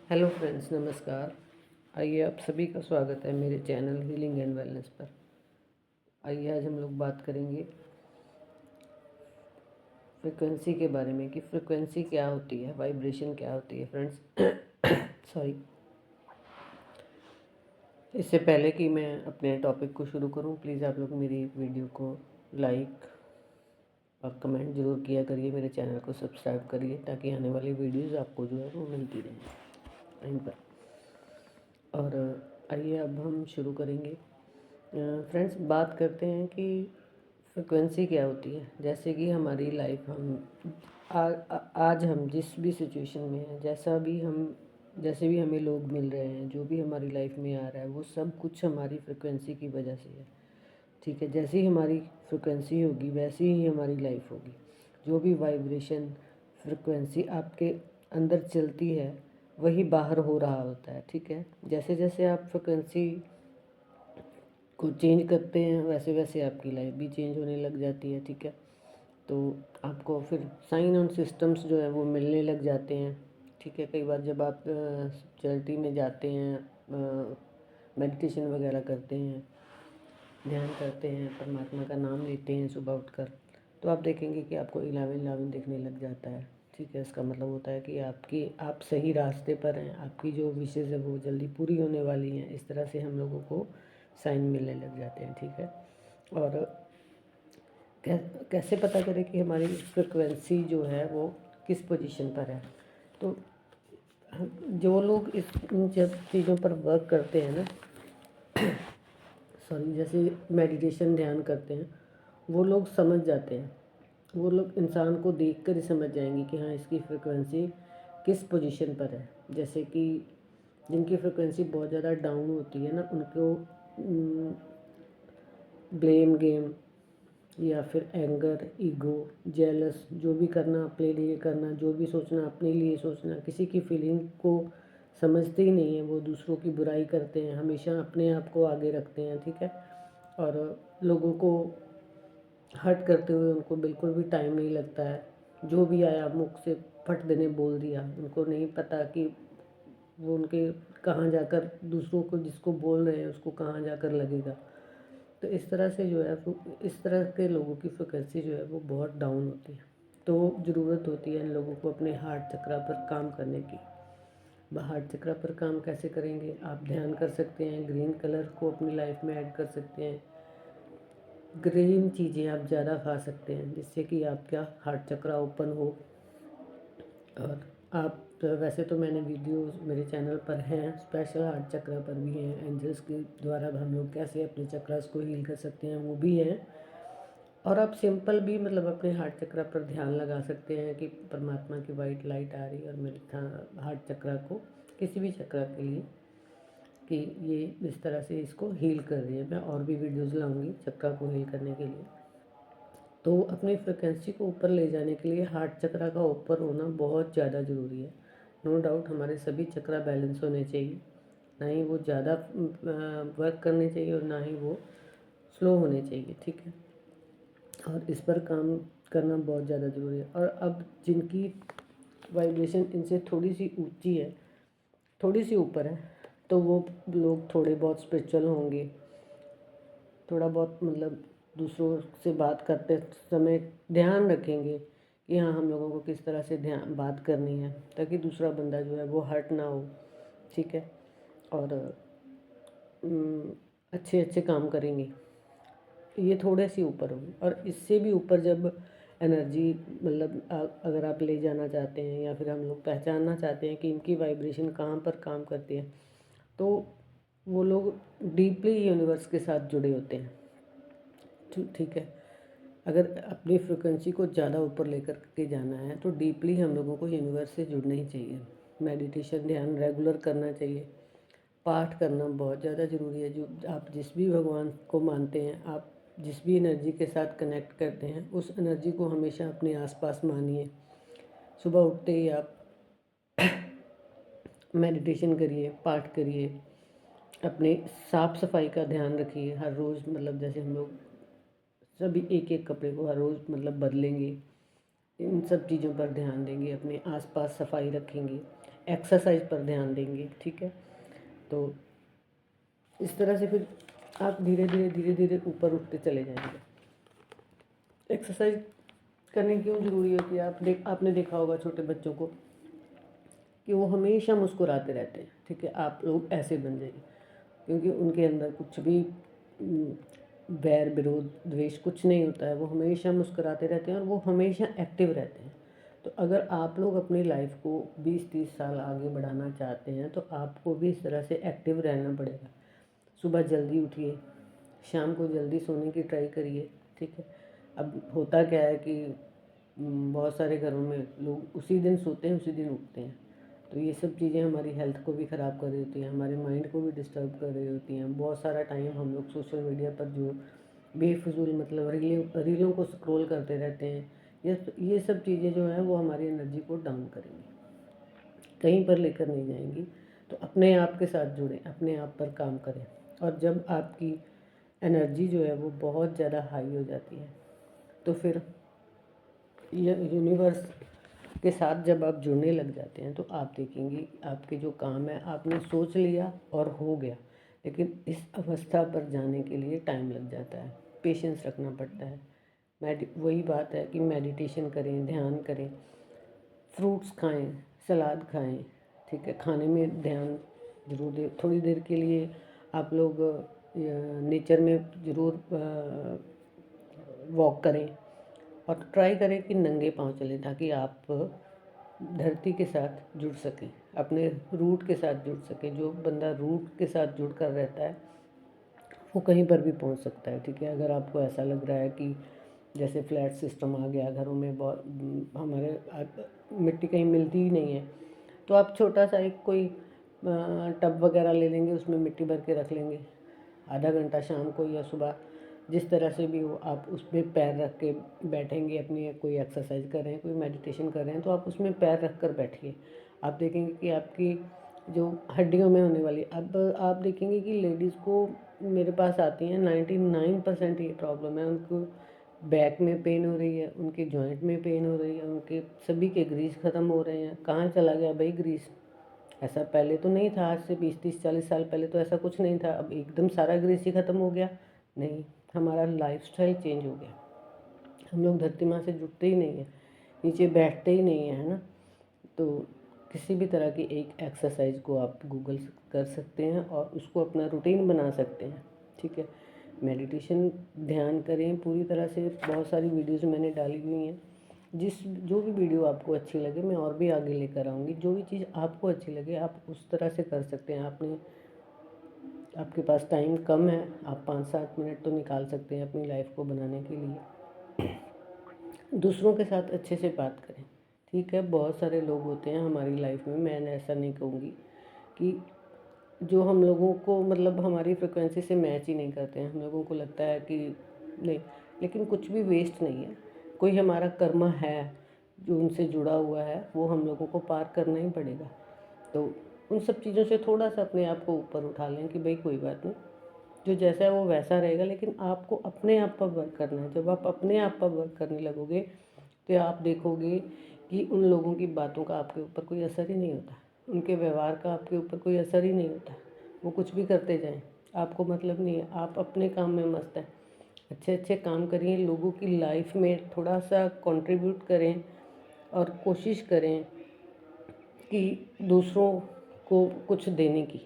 Hello friends, नमस्कार। आइए, आप सभी का स्वागत है मेरे चैनल हीलिंग एंड वेलनेस पर। आइए आज हम लोग बात करेंगे फ्रिक्वेंसी के बारे में कि फ्रिक्वेंसी क्या होती है, वाइब्रेशन क्या होती है फ्रेंड्स। सॉरी। इससे पहले कि मैं अपने टॉपिक को शुरू करूं, प्लीज़ आप लोग मेरी वीडियो को लाइक और कमेंट ज़रूर किया करिए। मेरे चैनल को सब्सक्राइब करिए ताकि आने वाली वीडियोज़ आपको जो है वो मिलती रहें टाइम पर। और आइए अब हम शुरू करेंगे। फ्रेंड्स, बात करते हैं कि फ्रिक्वेंसी क्या होती है। जैसे कि हमारी लाइफ आज हम जिस भी सिचुएशन में हैं, जैसे भी हमें लोग मिल रहे हैं, जो भी हमारी लाइफ में आ रहा है, वो सब कुछ हमारी फ्रिक्वेंसी की वजह से है। ठीक है, जैसी ही हमारी फ्रिक्वेंसी होगी वैसी ही हमारी लाइफ होगी। जो भी वाइब्रेशन फ्रिक्वेंसी आपके अंदर चलती है वही बाहर हो रहा होता है। ठीक है, जैसे जैसे आप फ्रिक्वेंसी को चेंज करते हैं वैसे वैसे आपकी लाइफ भी चेंज होने लग जाती है। ठीक है, तो आपको फिर साइन और सिस्टम्स जो है वो मिलने लग जाते हैं। ठीक है, कई बार जब आप चैरिटी में जाते हैं, मेडिटेशन वगैरह करते हैं, ध्यान करते हैं, परमात्मा का नाम लेते हैं सुबह उठकर, तो आप देखेंगे कि आपको 11 दिखने लग जाता है। ठीक है, इसका मतलब होता है कि आप सही रास्ते पर हैं, आपकी जो विशेज़ है वो जल्दी पूरी होने वाली हैं। इस तरह से हम लोगों को साइन मिलने लग जाते हैं। ठीक है, और कैसे पता करें कि हमारी फ्रिक्वेंसी जो है वो किस पोजीशन पर है। तो जो लोग इन सब चीज़ों पर वर्क करते हैं ना, सॉरी, जैसे मेडिटेशन ध्यान करते हैं, वो लोग समझ जाते हैं। वो लोग इंसान को देखकर ही समझ जाएंगे कि हाँ, इसकी फ्रिक्वेंसी किस पोजीशन पर है। जैसे कि जिनकी फ्रिक्वेंसी बहुत ज़्यादा डाउन होती है ना, उनको ब्लेम गेम या फिर एंगर, ईगो, जेलस, जो भी करना अपने लिए करना, जो भी सोचना अपने लिए सोचना, किसी की फीलिंग को समझते ही नहीं है। वो दूसरों की बुराई करते हैं, हमेशा अपने आप को आगे रखते हैं। ठीक है, और लोगों को हर्ट करते हुए उनको बिल्कुल भी टाइम नहीं लगता है। जो भी आया मुख से फट देने बोल दिया। उनको नहीं पता कि वो उनके कहाँ जाकर दूसरों को जिसको बोल रहे हैं उसको कहाँ जाकर लगेगा। तो इस तरह से जो है वो इस तरह के लोगों की फ्रिक्वेंसी जो है वो बहुत डाउन होती है। तो ज़रूरत होती है इन लोगों को अपने हार्ट चक्रा पर काम करने की। हार्ट चक्रा पर काम कैसे करेंगे? आप ध्यान कर सकते हैं, ग्रीन कलर को अपनी लाइफ में ऐड कर सकते हैं। ग्रीन चीज़ें आप ज़्यादा खा सकते हैं जिससे कि आपका हार्ट चक्रा ओपन हो। और आप वैसे तो मैंने वीडियोस मेरे चैनल पर हैं, स्पेशल हार्ट चक्रा पर भी हैं, एंजल्स के द्वारा हम लोग कैसे अपने चक्रास को हील कर सकते हैं वो भी हैं। और आप सिंपल भी मतलब अपने हार्ट चक्रा पर ध्यान लगा सकते हैं कि परमात्मा की वाइट लाइट आ रही है और मेरे हार्ट चक्रा को, किसी भी चक्रा के लिए, कि ये इस तरह से इसको हील कर रही है। मैं और भी वीडियोस लाऊंगी चक्रा को हील करने के लिए। तो अपनी फ्रिक्वेंसी को ऊपर ले जाने के लिए हार्ट चक्रा का ऊपर होना बहुत ज़्यादा ज़रूरी है। नो डाउट हमारे सभी चक्रा बैलेंस होने चाहिए, ना ही वो ज़्यादा वर्क करने चाहिए और ना ही वो स्लो होने चाहिए। ठीक है, और इस पर काम करना बहुत ज़्यादा ज़रूरी है। और अब जिनकी वाइब्रेशन इनसे थोड़ी सी ऊंची है, थोड़ी सी ऊपर है, तो वो लोग थोड़े बहुत स्पिरिचुअल होंगे, थोड़ा बहुत मतलब दूसरों से बात करते समय ध्यान रखेंगे कि हाँ, हम लोगों को किस तरह से ध्यान बात करनी है ताकि दूसरा बंदा जो है वो हर्ट ना हो। ठीक है, और अच्छे अच्छे काम करेंगे। ये थोड़े से ऊपर होंगे, और इससे भी ऊपर जब एनर्जी मतलब अगर आप ले जाना चाहते हैं या फिर हम लोग पहचानना चाहते हैं कि इनकी वाइब्रेशन कहाँ पर काम करती है, तो वो लोग डीपली यूनिवर्स के साथ जुड़े होते हैं। ठीक है, अगर अपनी फ्रिक्वेंसी को ज़्यादा ऊपर लेकर के जाना है तो डीपली हम लोगों को यूनिवर्स से जुड़ना ही चाहिए। मेडिटेशन ध्यान रेगुलर करना चाहिए। पाठ करना बहुत ज़्यादा ज़रूरी है। जो आप जिस भी भगवान को मानते हैं, आप जिस भी एनर्जी के साथ कनेक्ट करते हैं, उस एनर्जी को हमेशा अपने आसपास मानिए। सुबह उठते ही आप मेडिटेशन करिए, पाठ करिए, अपने साफ़ सफाई का ध्यान रखिए हर रोज़। मतलब जैसे हम लोग सभी एक एक कपड़े को हर रोज़ मतलब बदलेंगे, इन सब चीज़ों पर ध्यान देंगे, अपने आसपास सफाई रखेंगे, एक्सरसाइज पर ध्यान देंगे, ठीक है। तो इस तरह से फिर आप धीरे धीरे ऊपर उठते चले जाएंगे। एक्सरसाइज करनी क्यों ज़रूरी होती है, आपने देखा होगा छोटे बच्चों को कि वो हमेशा मुस्कुराते रहते हैं, ठीक है। आप लोग ऐसे बन जाइए, क्योंकि उनके अंदर कुछ भी वैर विरोध द्वेष कुछ नहीं होता है। वो हमेशा मुस्कुराते रहते हैं और वो हमेशा एक्टिव रहते हैं। तो अगर आप लोग अपनी लाइफ को 20-30 साल आगे बढ़ाना चाहते हैं तो आपको भी इस तरह से एक्टिव रहना पड़ेगा। सुबह जल्दी उठिए, शाम को जल्दी सोने की ट्राई करिए, ठीक है। अब होता क्या है कि बहुत सारे घरों में लोग उसी दिन सोते हैं, उसी दिन उठते हैं। तो ये सब चीज़ें हमारी हेल्थ को भी ख़राब कर रही होती हैं, हमारे माइंड को भी डिस्टर्ब कर रही होती हैं। बहुत सारा टाइम हम लोग सोशल मीडिया पर जो बेफिजूल मतलब रीलों को स्क्रॉल करते रहते हैं। ये सब चीज़ें जो हैं वो हमारी एनर्जी को डाउन करेंगी, कहीं पर लेकर नहीं जाएंगी। तो अपने आप के साथ जुड़ें, अपने आप पर काम करें। और जब आपकी एनर्जी जो है वो बहुत ज़्यादा हाई हो जाती है तो फिर यूनिवर्स के साथ जब आप जुड़ने लग जाते हैं तो आप देखेंगे आपके जो काम है आपने सोच लिया और हो गया। लेकिन इस अवस्था पर जाने के लिए टाइम लग जाता है, पेशेंस रखना पड़ता है। वही बात है कि मेडिटेशन करें, ध्यान करें, फ्रूट्स खाएं, सलाद खाएं, ठीक है। खाने में ध्यान ज़रूर दें। थोड़ी देर के लिए आप लोग नेचर में ज़रूर वॉक करें और ट्राई करें कि नंगे पाँव चलें, ताकि आप धरती के साथ जुड़ सकें, अपने रूट के साथ जुड़ सकें। जो बंदा रूट के साथ जुड़ कर रहता है वो कहीं पर भी पहुंच सकता है, ठीक है। अगर आपको ऐसा लग रहा है कि जैसे फ्लैट सिस्टम आ गया घरों में, बहुत हमारे मिट्टी कहीं मिलती ही नहीं है, तो आप छोटा सा एक कोई टब वगैरह ले लेंगे, उसमें मिट्टी भर के रख लेंगे। आधा घंटा शाम को या सुबह जिस तरह से भी हो, आप उसमें पैर रख के बैठेंगे, अपनी कोई एक्सरसाइज कर रहे हैं, कोई मेडिटेशन कर रहे हैं, तो आप उसमें पैर रख कर बैठिए। आप देखेंगे कि आपकी जो हड्डियों में होने वाली, अब आप देखेंगे कि लेडीज़ को मेरे पास आती हैं 99% ये प्रॉब्लम है। उनको बैक में पेन हो रही है, उनके जॉइंट में पेन हो रही है, उनके सभी के ग्रीस ख़त्म हो रहे हैं। कहाँ चला गया भाई ग्रीस? ऐसा पहले तो नहीं था, आज से 20-30-40 साल पहले तो ऐसा कुछ नहीं था। अब एकदम सारा ग्रीस ही ख़त्म हो गया? नहीं, हमारा लाइफस्टाइल चेंज हो गया। हम लोग धरती माँ से जुड़ते ही नहीं हैं, नीचे बैठते ही नहीं हैं, है ना। तो किसी भी तरह की एक एक्सरसाइज को आप गूगल कर सकते हैं और उसको अपना रूटीन बना सकते हैं, ठीक है। मेडिटेशन ध्यान करें पूरी तरह से। बहुत सारी वीडियोज़ मैंने डाली हुई हैं, जो भी वीडियो आपको अच्छी लगे मैं और भी आगे लेकर आऊँगी। जो भी चीज़ आपको अच्छी लगे आप उस तरह से कर सकते हैं। आपके पास टाइम कम है, आप 5-7 मिनट तो निकाल सकते हैं अपनी लाइफ को बनाने के लिए। दूसरों के साथ अच्छे से बात करें, ठीक है। बहुत सारे लोग होते हैं हमारी लाइफ में, मैं ऐसा नहीं कहूँगी कि जो हम लोगों को मतलब हमारी फ्रिक्वेंसी से मैच ही नहीं करते हैं। हम लोगों को लगता है कि नहीं, लेकिन कुछ भी वेस्ट नहीं है। कोई हमारा कर्म है जो उनसे जुड़ा हुआ है, वो हम लोगों को पार करना ही पड़ेगा। तो उन सब चीज़ों से थोड़ा सा अपने आप को ऊपर उठा लें कि भाई कोई बात नहीं, जो जैसा है वो वैसा रहेगा, लेकिन आपको अपने आप पर वर्क करना है। जब आप अपने आप पर वर्क करने लगोगे तो आप देखोगे कि उन लोगों की बातों का आपके ऊपर कोई असर ही नहीं होता, उनके व्यवहार का आपके ऊपर कोई असर ही नहीं होता। वो कुछ भी करते जाएं, आपको मतलब नहीं है, आप अपने काम में मस्त हैं। अच्छे अच्छे काम करिए, लोगों की लाइफ में थोड़ा सा कंट्रीब्यूट करें और कोशिश करें कि दूसरों को कुछ देने की।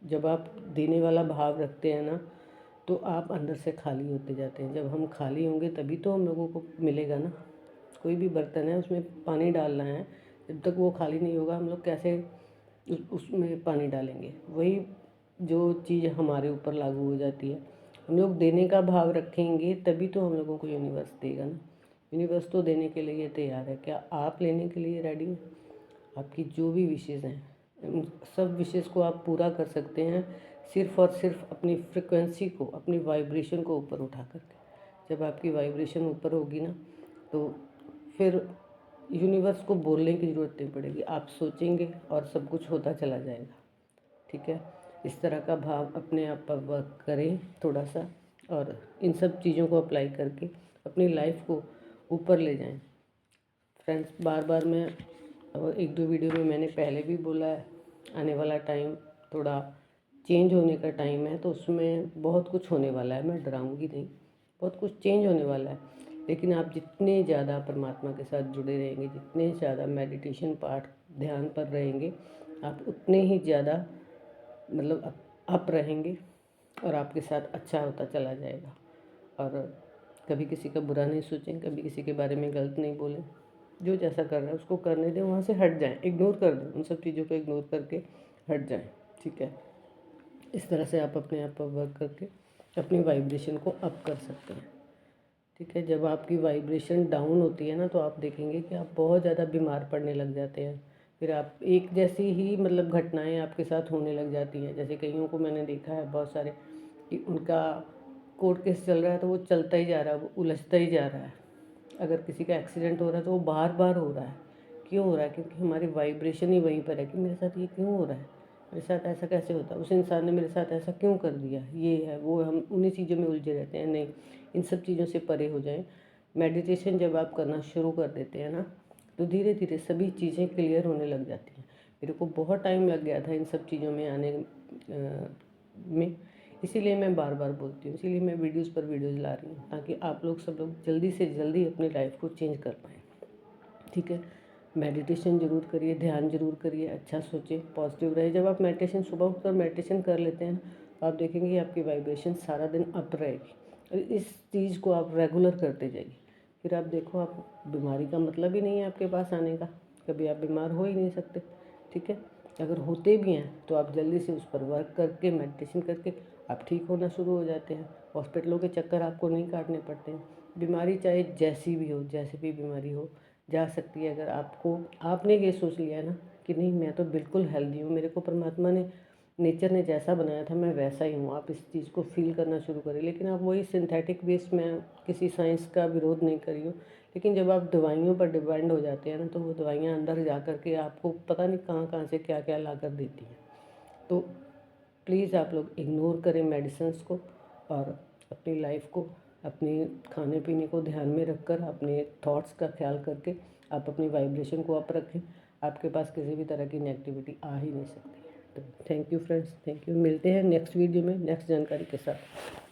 जब आप देने वाला भाव रखते हैं ना तो आप अंदर से खाली होते जाते हैं। जब हम खाली होंगे तभी तो हम लोगों को मिलेगा ना। कोई भी बर्तन है उसमें पानी डालना है, जब तक वो खाली नहीं होगा हम लोग कैसे उसमें पानी डालेंगे। वही जो चीज़ हमारे ऊपर लागू हो जाती है, हम लोग देने का भाव रखेंगे तभी तो हम लोगों को यूनिवर्स देगा ना। यूनिवर्स तो देने के लिए तैयार है, क्या आप लेने के लिए रेडी हैं? आपकी जो भी विशेज़ हैं उन सब विशेज़ को आप पूरा कर सकते हैं सिर्फ़ और सिर्फ अपनी फ्रिक्वेंसी को, अपनी वाइब्रेशन को ऊपर उठा करके। जब आपकी वाइब्रेशन ऊपर होगी ना तो फिर यूनिवर्स को बोलने की ज़रूरत नहीं पड़ेगी, आप सोचेंगे और सब कुछ होता चला जाएगा, ठीक है। इस तरह का भाव अपने आप पर वर्क करें थोड़ा सा, और इन सब चीज़ों को अप्लाई करके अपनी लाइफ को ऊपर ले जाएं। फ्रेंड्स, बार बार मैं और 1-2 वीडियो में मैंने पहले भी बोला है, आने वाला टाइम थोड़ा चेंज होने का टाइम है, तो उसमें बहुत कुछ होने वाला है, मैं डराऊंगी नहीं, बहुत कुछ चेंज होने वाला है। लेकिन आप जितने ज़्यादा परमात्मा के साथ जुड़े रहेंगे, जितने ज़्यादा मेडिटेशन पाठ ध्यान पर रहेंगे, आप उतने ही ज़्यादा मतलब अप रहेंगे और आपके साथ अच्छा होता चला जाएगा। और कभी किसी का बुरा नहीं सोचें, कभी किसी के बारे में गलत नहीं बोलें। जो जैसा कर रहा है उसको करने दें, वहाँ से हट जाएं, इग्नोर कर दें, उन सब चीज़ों को इग्नोर करके हट जाएं। ठीक है, इस तरह से आप अपने आप पर वर्क करके अपनी वाइब्रेशन को अप कर सकते हैं। ठीक है, जब आपकी वाइब्रेशन डाउन होती है ना, तो आप देखेंगे कि आप बहुत ज़्यादा बीमार पड़ने लग जाते हैं। फिर आप एक जैसी ही मतलब घटनाएं आपके साथ होने लग जाती हैं। जैसे कईयों को मैंने देखा है बहुत सारे कि उनका कोर्ट केस चल रहा है तो वो चलता ही जा रहा है, वो उलझता ही जा रहा है। अगर किसी का एक्सीडेंट हो रहा है तो वो बार बार हो रहा है। क्यों हो रहा है? क्योंकि हमारी वाइब्रेशन ही वहीं पर है कि मेरे साथ ये क्यों हो रहा है, मेरे साथ ऐसा कैसे होता है, उस इंसान ने मेरे साथ ऐसा क्यों कर दिया, ये है वो है। हम उन्हीं चीज़ों में उलझे रहते हैं। नहीं, इन सब चीज़ों से परे हो जाएं। मेडिटेशन जब आप करना शुरू कर देते हैं ना, तो धीरे धीरे सभी चीज़ें क्लियर होने लग जाती हैं। मेरे को बहुत टाइम लग गया था इन सब चीज़ों में आने में, इसीलिए मैं बार बार बोलती हूँ, इसीलिए मैं वीडियोज़ पर वीडियोज़ ला रही हूँ, ताकि आप लोग सब लोग जल्दी से जल्दी अपनी लाइफ को चेंज कर पाएँ। ठीक है, मेडिटेशन ज़रूर करिए, ध्यान ज़रूर करिए, अच्छा सोचें, पॉजिटिव रहे। जब आप मेडिटेशन सुबह उठकर मेडिटेशन कर लेते हैं तो आप देखेंगे आपकी वाइब्रेशन सारा दिन अप रहेगी। और इस चीज़ को आप रेगुलर करते जाइए, फिर आप देखो, आप बीमारी का मतलब ही नहीं है आपके पास आने का, कभी आप बीमार हो ही नहीं सकते। ठीक है, अगर होते भी हैं तो आप जल्दी से उस पर वर्क करके, मेडिटेशन करके आप ठीक होना शुरू हो जाते हैं। हॉस्पिटलों के चक्कर आपको नहीं काटने पड़ते हैं। बीमारी चाहे जैसी भी हो, जैसी भी बीमारी हो, जा सकती है। अगर आपने ये सोच लिया है ना कि नहीं, मैं तो बिल्कुल हेल्दी हूँ, मेरे को परमात्मा ने, नेचर ने जैसा बनाया था मैं वैसा ही हूँ, आप इस चीज़ को फील करना शुरू करें। लेकिन आप वही सिंथेटिक वेस्ट में, किसी साइंस का विरोध नहीं करी हो, लेकिन जब आप दवाइयों पर डिपेंड हो जाते हैं ना, तो वो दवाइयाँ अंदर जा कर के आपको पता नहीं कहाँ कहाँ से क्या क्या ला कर देती हैं। तो प्लीज़ आप लोग इग्नोर करें मेडिसिन्स को, और अपनी लाइफ को, अपने खाने पीने को ध्यान में रखकर, अपने थॉट्स का ख्याल करके आप अपनी वाइब्रेशन को अप रखें। आपके पास किसी भी तरह की नेगेटिविटी आ ही नहीं सकती है। तो thank you friends, thank you. मिलते हैं नेक्स्ट वीडियो में नेक्स्ट जानकारी के साथ।